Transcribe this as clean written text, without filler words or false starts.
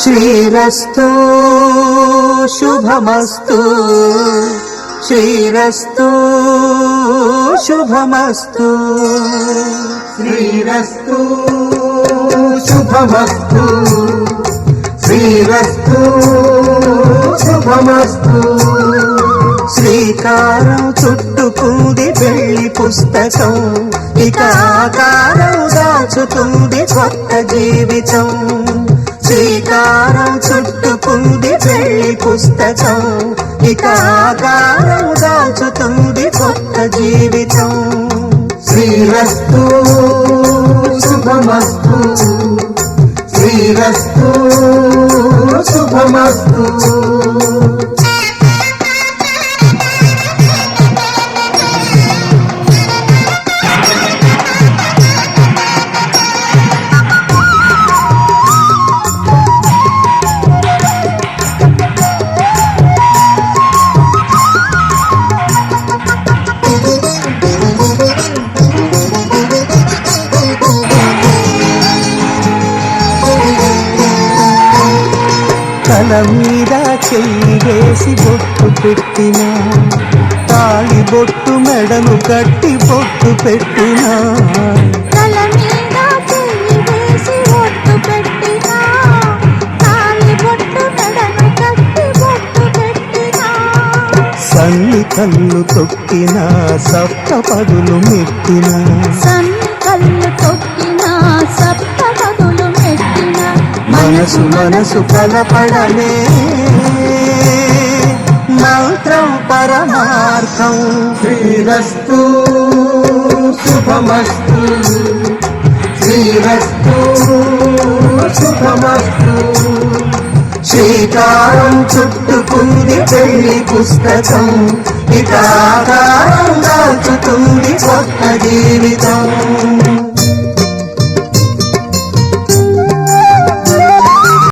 శ్రీరస్తు శుభమస్తు శ్రీరస్తు శుభమస్తు శ్రీరస్తు శుభమస్తు శ్రీరస్తు శుభమస్తు శ్రీకారం చుట్టుకుంది పెళ్లి పుస్తకం ఇక ఆకారం దాచుతుంది కొత్త జీవితం శ్రీకారం చుట్టుకుంది పెళ్లి పుస్తకం ఇక ఆకారం దాచుతుంది కొత్త జీవితం శ్రీరస్తు శుభమస్తు శ్రీరస్తు శుభమస్తు తల మీద చెయ్యి వేసి బొట్టు పెట్టిన తాళి బొట్టు మెడను కట్టి బొట్టు పెట్టిన తల మీద చెయ్యి వేసి బొట్టు పెట్టిన తాళి బొట్టు మెడను కట్టి బొట్టు పెట్టిన సన్ని కళ్ళు తొక్కిన సప్త పదులు మెట్టిన సన్ని కళ్ళు తొక్కిన సప్త పదులు మెట్టిన మనసు మనసు కలపడమే మంత్రం పరమార్థం శ్రీరస్తు శుభమస్తు శ్రీరస్తు శుభమస్తు శ్రీకారం చుట్టుకుంది పెళ్లి పుస్తకం ఇక ఆకారం దాచుతుంది కొత్త జీవితం